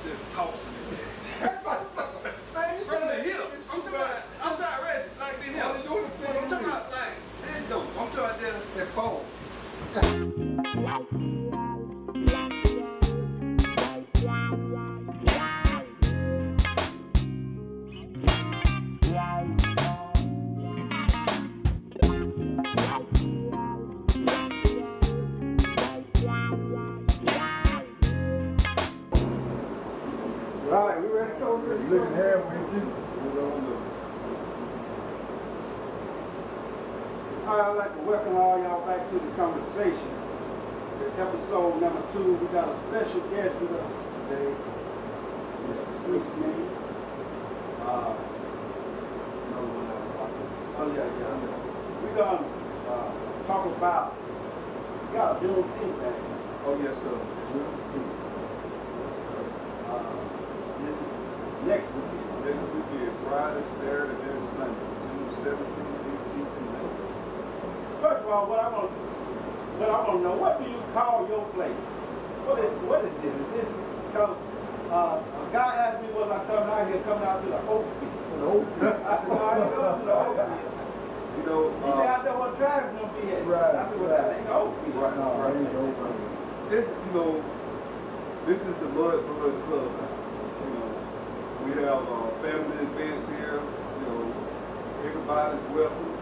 Just tossing it. Man, you From said the hip. I'm talking Reggie, like the hip. I'm talking about like this though. I'm talking about that phone. all right, we ready to go? Looking halfway decent. All right, I'd like to welcome all y'all back to the conversation. Episode number 2, we got a special guest with us today. Mr. Squeeze name. Oh, yeah. We're going to talk about, we got a Juneteenth thing. Oh yes, sir. This is next weekend. Next weekend, Friday, Saturday, and Sunday, June 17th, 18th, and 19th. First of all, what I want to know, what do you call your place? What is this? Is this because a guy asked me was I coming out here, coming out to the oak field. To the old field. I said, no, I ain't going to the oak field. You know, He said, out there where driving gonna be at. Right, I said, well, that ain't the oak field. Right. No, I ain't the old field. This is the Mud Buds Club. You know, we have family events here. You know, everybody's welcome.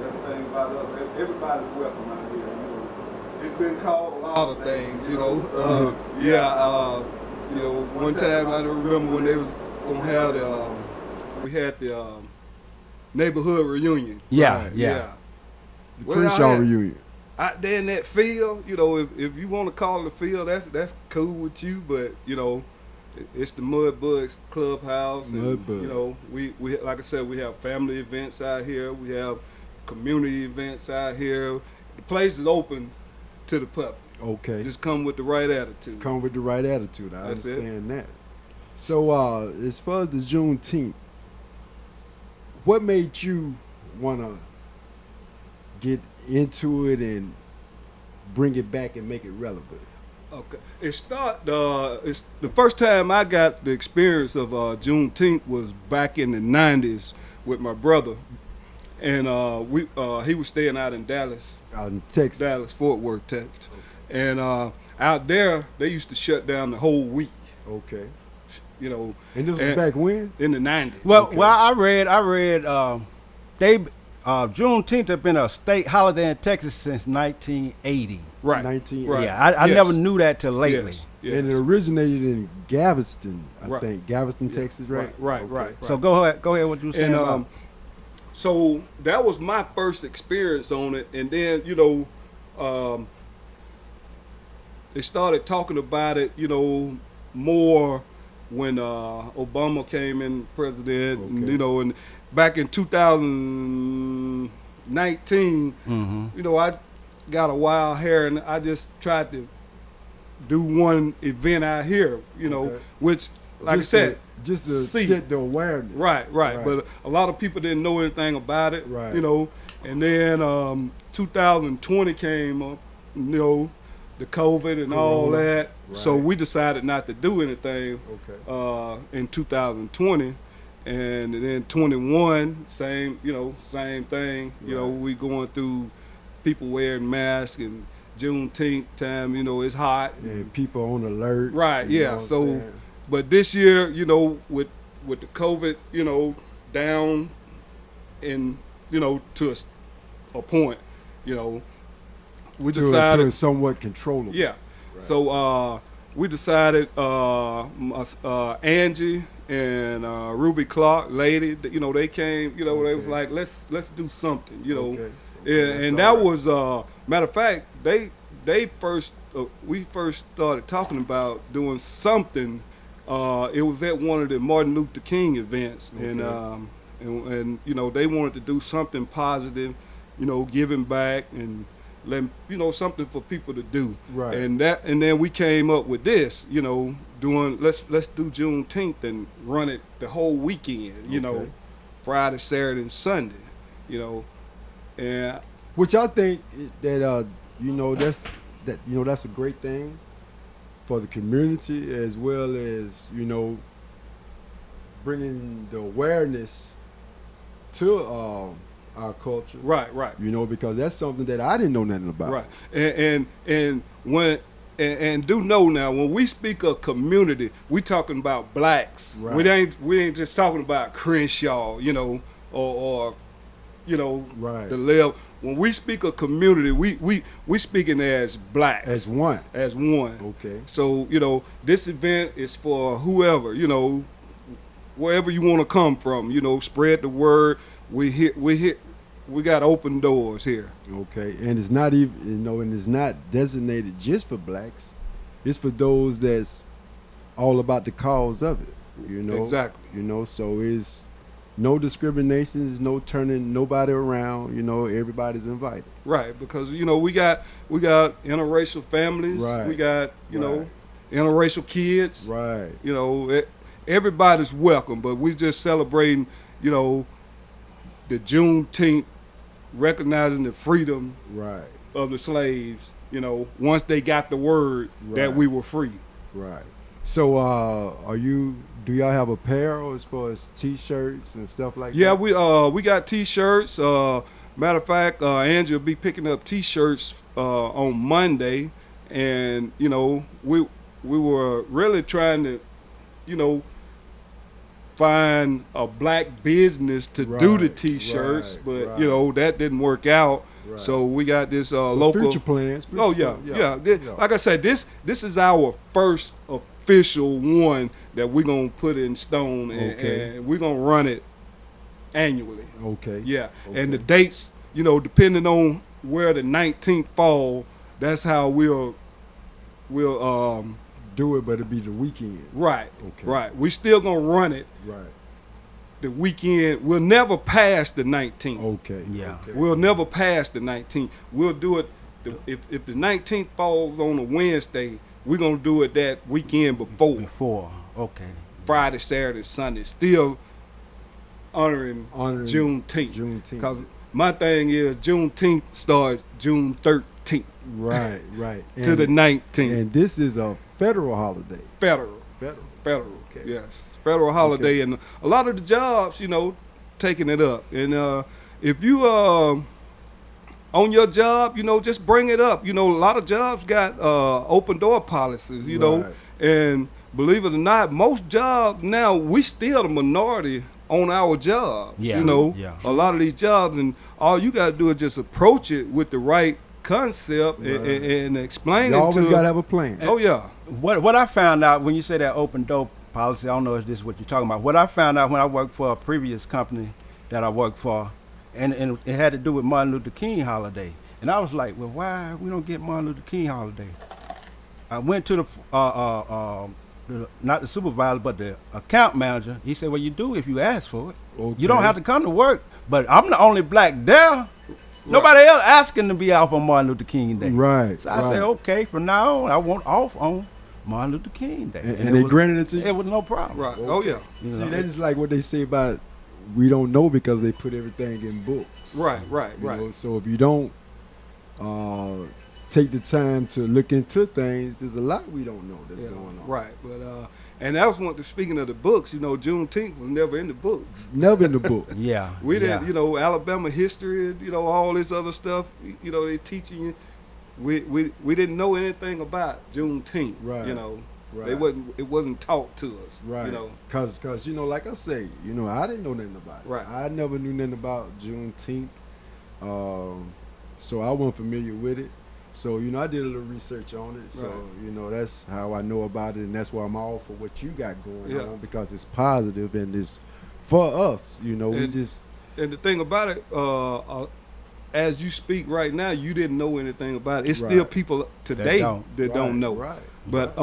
That's the thing about us. Everybody's welcome out here. You know, it's been called a lot of things. You know, you know, one time I remember when they was gonna have the, we had the neighborhood reunion. Yeah. The Crenshaw reunion. Out there in that field, you know, if you want to call it a field, that's cool with you. But you know, it's the Mud Buds Clubhouse. Mud Buds. You know, we like I said, we have family events out here. We have community events out here. The place is open to the public. Okay. Just come with the right attitude. Come with the right attitude. I That's understand that. So, as far as the Juneteenth, what made you want to get into it and bring it back and make it relevant? Okay. It's the first time I got the experience of Juneteenth was back in the 90s with my brother. And he was staying out in Dallas. Out in Texas. Dallas, Fort Worth, Texas. And out there, they used to shut down the whole week. Okay. You know. And this was back when? In the 90s. Well, I read Juneteenth has been a state holiday in Texas since 1980. Right. 1980. Right. Yeah, I Yes. never knew that till lately. Yes. Yes. And it originated in Galveston, I Right. think. Galveston, Texas, right? Right. Okay. Right. So go ahead, what you were saying. And so that was my first experience on it, and then you know, they started talking about it, you know, more when Obama came in president, and, Okay. you know, and back in 2019, you know, I got a wild hair, and I just tried to do one event out here, you know, Okay. which, like Just I said, just to see. set the awareness. Right. But a lot of people didn't know anything about it, Right. you know. And then 2020 came up, you know, the COVID and all Corona. that. So Right. we decided not to do anything Okay. in 2020. And then 21, same thing. You know, Right. we going through people wearing masks, and Juneteenth time, you know, it's hot. And people on alert. Right, you know yeah. what I'm So, saying? but this year, you know, with the COVID, you know, down in, you know, to a point, you know, we to decided, a somewhat controllable. yeah. Right. So we decided, Angie and Ruby Clark, lady, you know, they came, you know, they was like, let's do something, you know. Okay. Yeah, That's and all that right. was matter of fact, we first started talking about doing something. It was at one of the Martin Luther King events, and you know, they wanted to do something positive, you know, giving back and let, you know, something for people to do. Right. And then we came up with this, you know, doing let's do Juneteenth and run it the whole weekend, you know, Okay. Friday, Saturday, and Sunday, you know. And Which I think that you know that's a great thing. for the community as well as, you know, bringing the awareness to our culture. Right, right. You know, because that's something that I didn't know nothing about. Right, and when and do know now when we speak of community, we talking about blacks. Right. We ain't just talking about Crenshaw, you know, or you know, Right. the level. When we speak of community, we speaking as blacks, As one. as one. Okay. So you know, this event is for whoever, you know, wherever you want to come from. You know, spread the word. We got open doors here. Okay, and it's not even, you know, and it's not designated just for blacks. It's for those that's all about the cause of it. You know, Exactly. You know, so it's no discriminations, no turning nobody around. You know, everybody's invited. Right, because you know we got interracial families. Right. We got Right. know interracial kids. Right. You know, everybody's welcome, but we just celebrating, you know, the Juneteenth, recognizing the freedom Right. of the slaves. You know, once they got the word that Right. we were free. Right. So, do y'all have apparel as far as T-shirts and stuff like Yeah, that? we got T-shirts. Matter of fact, Angie will be picking up T-shirts on Monday, and you know we were really trying to, you know, find a black business to do the Right, T-shirts, right, but right. you know that didn't work out. Right. So we got this local. Future plans. Oh yeah, yeah. Like I said, this is our first official one that we're gonna put in stone, and, Okay. and we're gonna run it annually. Okay. Yeah, Okay. and the dates, you know, depending on where the 19th fall, that's how we'll Do it, but it'll be the weekend. right, Okay. right. We still gonna run it Right. the weekend. We'll never pass the 19th. Okay. Yeah. Okay. We'll never pass the 19th. We'll do it if the 19th falls on a Wednesday. We're gonna do it that weekend before Okay. Friday, Saturday, Sunday. Still honoring Honoring Juneteenth. Juneteenth. Because my thing is Juneteenth starts June 13th Right. Right. to the 19th. And this is a federal holiday. Federal. Federal. Okay. Yes. Federal holiday. And a lot of the jobs, you know, taking it up. And if you on your job, you know, just bring it up. You know, a lot of jobs got open door policies, you know. Right. And believe it or not, most jobs now, we still the minority on our jobs. Yeah. You know, Yeah. a lot of these jobs, and all you got to do is just approach it with the right concept and explain You it always to gotta have a plan. Oh, yeah. What I found out when you say that open door policy, I don't know if this is what you're talking about. What I found out when I worked for a previous company that I worked for, and it had to do with Martin Luther King holiday. And I was like, well, why we don't get Martin Luther King holiday? I went to not the supervisor, but the account manager. He said, well, you do if you ask for it. You don't Okay. have to come to work. But I'm the only black there. Nobody else asking to be off on Martin Luther King Day. Right. So I right. said, okay, from now on, I want off on Martin Luther King Day. And it they was- granted it to you? It was no problem. Right. Oh, yeah. You See, know? that's like what they say about we don't know because they put everything in books. Right, right, You right. know, so if you don't take the time to look into things, there's a lot we don't know that's Yeah, going on. right. But and that was one. Speaking of the books, you know, Juneteenth was never in the books. Never in the book. Yeah. We yeah. didn't, you know, Alabama history, you know, all this other stuff. You know, they teaching you. We didn't know anything about Juneteenth. Right, You know, right. it wasn't taught to us. Right. You know. Cause you know, like I say, you know, I didn't know nothing about it. Right. I never knew nothing about Juneteenth. So I wasn't familiar with it. So, you know, I did a little research on it. So, Right. you know, that's how I know about it, and that's why I'm all for what you got going Yeah. on, because it's positive and it's for us. You know, we And- just And the thing about it, as you speak right now, you didn't know anything about it. It's still Right. people today that don't know. Right. But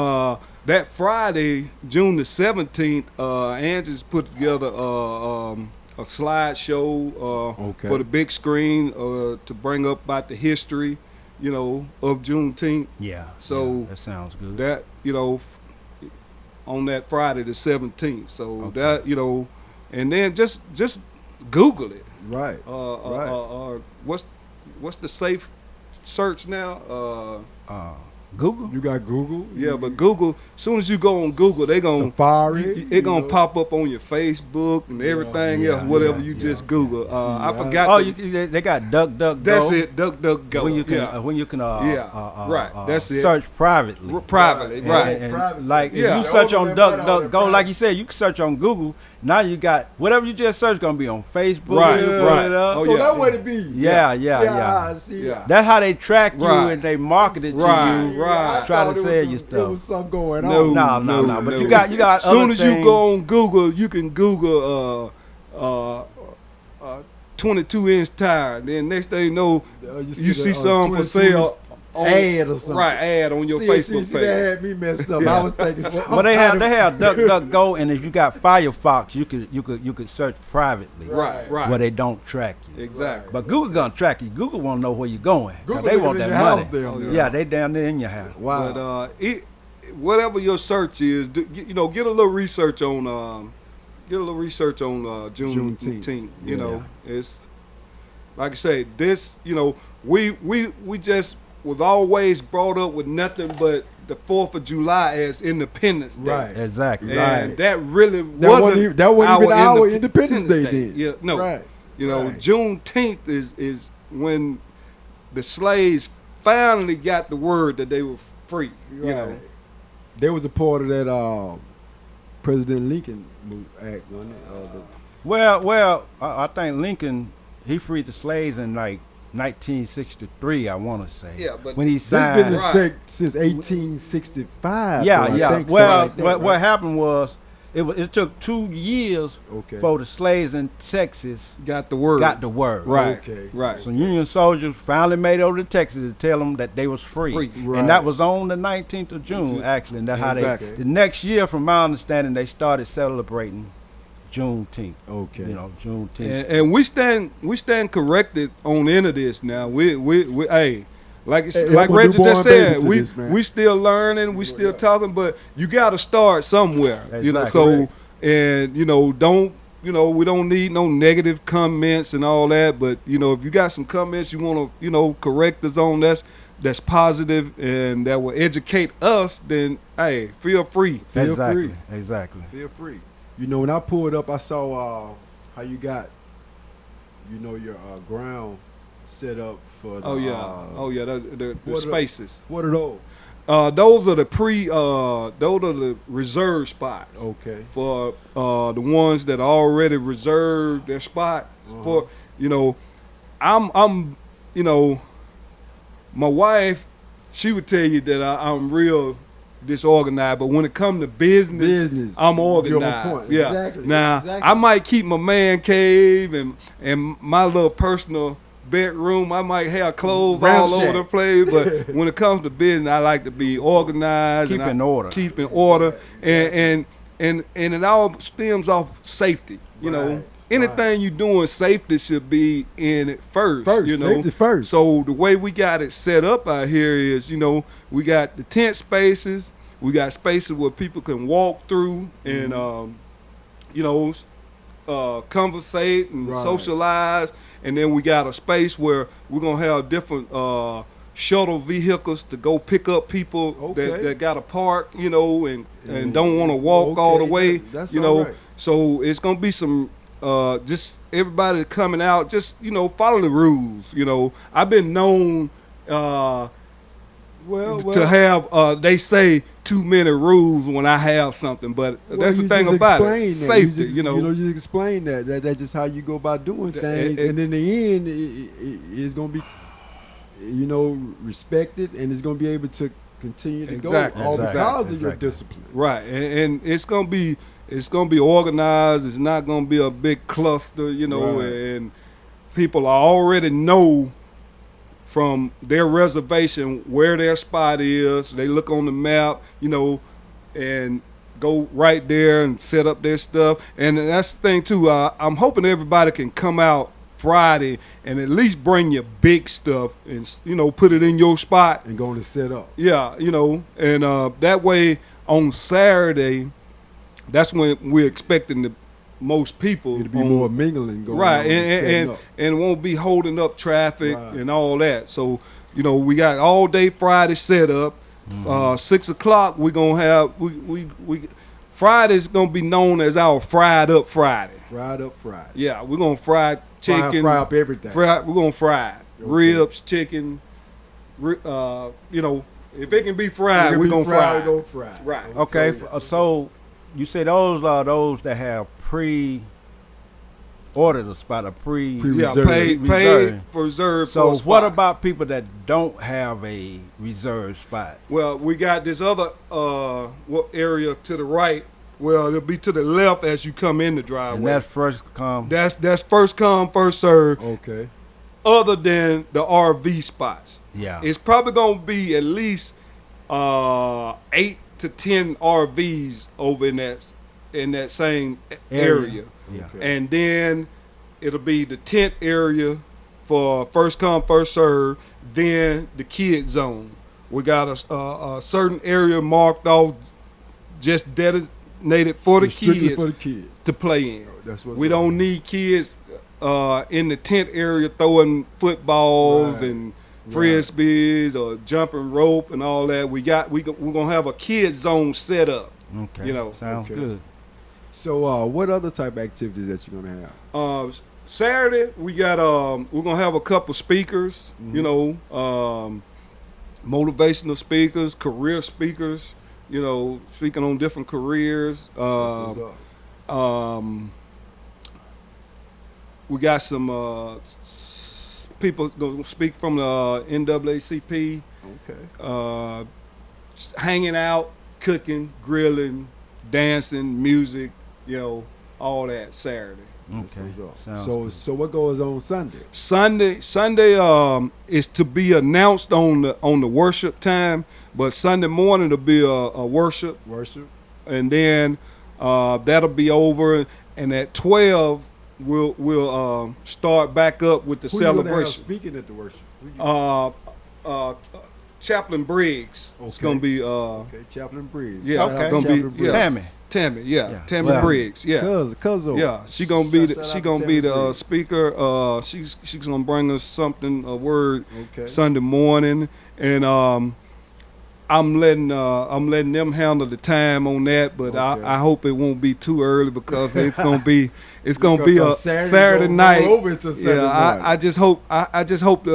that Friday, June the 17th, Angie's put together a slideshow Okay. for the big screen to bring up about the history, you know, of Juneteenth. Yeah. So yeah, that sounds good. That, you know, on that Friday the 17th. So Okay. that, you know, and then just Google it. Right. Right. What's the safe search now? Google. You got Google. Yeah, but Google, as soon as you go on Google, they gonna Safari. it gonna know. pop up on your Facebook and everything yeah, else, whatever yeah, you yeah. just Google. I I- forgot. Oh, they got DuckDuckGo. That's it. DuckDuckGo. When you can, yeah. when you can, Right, that's it. search privately. Privately, And- right. and Privacy. like Yeah. if you search on Over there, but DuckDuckGo, like you said, you can search on Google. Now you got whatever you just search gonna be on Facebook. Right, you put right. it up. Oh, So yeah. that what it be. Yeah, See, yeah. see, Yeah. That's how they track you Right. and they market it to Right, you. right. I Try thought to it sell was you It stuff. was something going No, on. No. But no. you got As soon other as you things. go on Google, you can Google 22-inch tire. Then next thing you know, you see the, something for 22 sale. On, ad or something. Right, ad on your Facebook See, page. that had me messed up. I was thinking something. Well, they have DuckDuckGo, and if you got Firefox, you could search privately. Right, right. Where they don't track you. Exactly. But Google gonna track you. Google won't know where you're going. 'Cause Google they looking want in that your money. house down there. Yeah, they down there in your house. Wow. But whatever your search is, get a little research on Juneteenth. You know, it's like I say, this. You know, we just was always brought up with nothing but the 4th of July as Independence Day. Right. Exactly. And that really That wasn't even our Indep- Independence Day then. Yeah, no. Right. You know, Right. Juneteenth is when the slaves finally got the word that they were free. You know, Right. There was a part of that President Lincoln Act, wasn't it? Well, I think Lincoln he freed the slaves in like 1963. I want to say. Yeah, but when he This signed. been in Right. effect since 1865. Yeah, though, I yeah. think so. Well, Like that, what right? happened was it took 2 years Okay. for the slaves in Texas got the word. got the word. right. Okay. Right. So Union soldiers finally made it over to Texas to tell them that they was free. Free. Right. And that was on the 19th of June, actually. And that's how Exactly. the next year, from my understanding, they started celebrating Juneteenth. Okay. You know, Juneteenth. And we stand corrected on any of this now. We hey, like Hey, like I'm a Reggie newborn just baby said, to we this, man. we still learning, we still talking, but you got to start somewhere. You know, Exactly. so and we don't need no negative comments and all that. But if you got some comments you want to correct us on, that's positive and that will educate us, then hey, feel free. Feel Exactly. free. Exactly. Feel free. When I pulled up, I saw how you got, your ground set up for. The, Oh yeah, the what are- spaces. What are those? Those are the reserve spots. Okay. For the ones that already reserved their spot for I'm my wife, she would tell you that I'm real disorganized, but when it comes to business, I'm you're on organized. point. Yeah. Exactly. Now Exactly. I might keep my man cave and my little personal bedroom. I might have clothes all over the place, but when it comes to business, I like to be organized. Keep and in order. Keep in order, and it all stems off safety. Right. Anything you doing, safety should be in it first. Safety first. So the way we got it set up out here is, we got the tent spaces, we got spaces where people can walk through and, conversate and Right. socialize, and then we got a space where we're gonna have different shuttle vehicles to go pick up people Okay. that got to park, and don't want to walk all the Okay, way, that's all right. So it's gonna be some just everybody coming out, just follow the rules. I've been known well, to have they say too many rules when I have something, but that's the you thing just about explain it. that. Safety, You just explain that. That's just how you go about doing things, and in the end, it's gonna be, respected, and it's gonna be able to continue to Exactly. go all Exactly. because of your Exactly. discipline. right? And it's gonna be organized. It's not gonna be a big cluster, Right. and people already know from their reservation where their spot is. They look on the map, and go right there and set up their stuff. And that's the thing too. I'm hoping everybody can come out Friday and at least bring your big stuff and put it in your spot. And going to set up. Yeah, and that way on Saturday, that's when we're expecting the most people. It'll be on- more mingling going right, on setting up. and won't be holding up traffic Right. and all that. So we got all day Friday set up. 6 o'clock we're gonna have we Friday's gonna be known as our Fried Up Friday. Fried up Friday. Yeah, we're gonna fry chicken. Fry up everything. We're gonna fry it. Okay. Ribs, chicken. You know, if it can be fried, we're gonna fry. We're gonna fry. Right. Okay, so you say those are those that have ordered a spot, a Yeah, Reserved. paid Reserved. for reserved. So for a what spot. about people that don't have a reserved spot? Well, we got this other area to the right. Well, it'll be to the left as you come in the driveway. And that's first come. That's first come, first serve. Okay. Other than the RV spots, Yeah. it's probably gonna be at least 8 to 10 RVs over in that same area. Yeah. Okay. And then it'll be the tent area for first come, first serve. Then the kid zone. We got a certain area marked off, just designated for the Strictly kids for the kids. to play in. That's what's We up. don't need kids in the tent area throwing footballs Right. and frisbees or jumping rope and all that. We're gonna have a kid zone set up. Okay. You know. Sounds Okay. good. So, what other type of activities that you're gonna have? Saturday we got we're gonna have a couple speakers, you know, motivational speakers, career speakers, you know, speaking on different careers. That's what's up. We got some people gonna speak from the NAACP, Okay. hanging out, cooking, grilling, dancing, music, you know, all that Saturday. That's Okay. what's up. Sounds So, good. so what goes on Sunday? Sunday is to be announced on the worship time, but Sunday morning will be a worship, Worship. and then that'll be over, and at 12 we'll start back up with the Who you gonna have celebration. speaking at the worship? Who you- Chaplain Briggs. It's Okay. gonna be okay, Chaplain Briggs. yeah, Shout out gonna be- Chaplain Briggs. yeah. Tammy. Tammy, Yeah. Tammy Well, Briggs, yeah. Cuzzo. Yeah, she gonna be Shout the, out she to gonna Tammy be the Briggs. speaker. She's gonna bring us something, a word Okay. Sunday morning, and I'm letting them handle the time on that, but Okay. I hope it won't be too early because it's gonna be a Because Saturday go night. over into Sunday Yeah, morning. I just hope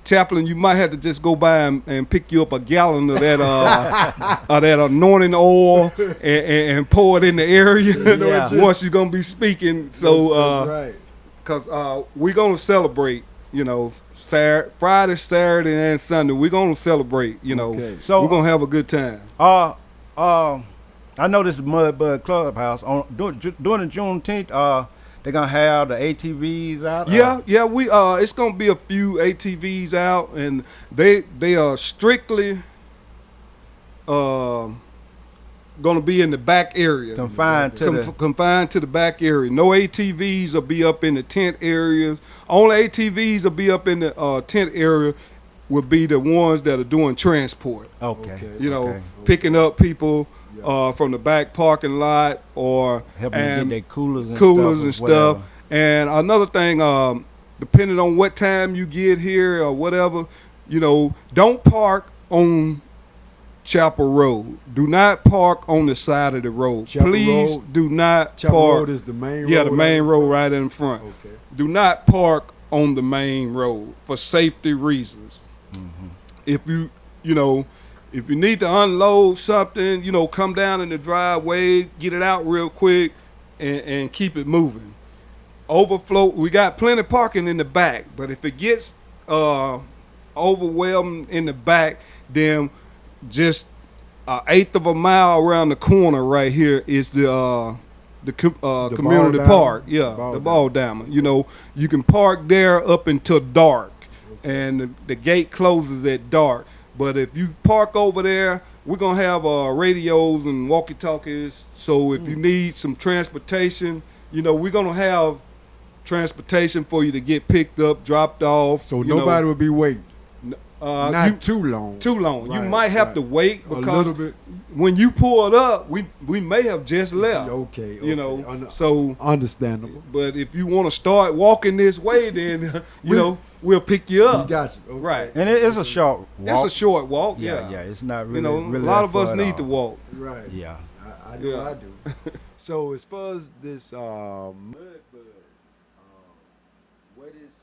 Chaplain, you might have to just go by and pick you up a gallon of that of that anointing oil and pour it in the area Yeah. once you're gonna be speaking. So That's right. because we're gonna celebrate, you know, Friday, Saturday, and Sunday. We're gonna celebrate, you know. Okay. So- we're gonna have a good time. I know this is Mudbud Clubhouse. During the Juneteenth, they're gonna have the ATVs out. Yeah, we it's gonna be a few ATVs out, and they are strictly gonna be in the back area. Confined to the. Confined to the back area. No ATVs will be up in the tent areas. Only ATVs will be up in the tent area will be the ones that are doing transport. Okay. Okay. You know, Okay. picking up people from the back parking lot or Helping them and get their coolers and coolers stuff. and or stuff. whatever. And another thing, depending on what time you get here or whatever, you know, don't park on Chapel Road. Do not park on the side of the road. Chapel Please Road- do not Chapel park. Road is the main road. Yeah, the main right? road right in front. Okay. Do not park on the main road for safety reasons. If you need to unload something, you know, come down in the driveway, get it out real quick, and keep it moving. Overflow. We got plenty of parking in the back, but if it gets overwhelmed in the back, then just an eighth of a mile around the corner right here is the community ball park. diamond? Yeah, the ball diamond. You know, you can park there up until dark, and the gate closes at dark. But if you park over there, we're gonna have radios and walkie-talkies. So if you need some transportation, you know, we're gonna have transportation for you to get picked up, dropped off. So you know. nobody would be waiting. Not too long. Too long. You Right, might have right. to wait A because little bit. when you pulled up, we may have just left. Okay. You know, so Understandable. but if you want to start walking this way, then we'll pick you We up. got you. Okay. Right. And it's a short walk. It's a short walk. Yeah, Yeah, it's not really. You know, really a lot that of us far at need to all. walk. Right. Yeah. I know Yeah. I do. So as far as this mud bug, what is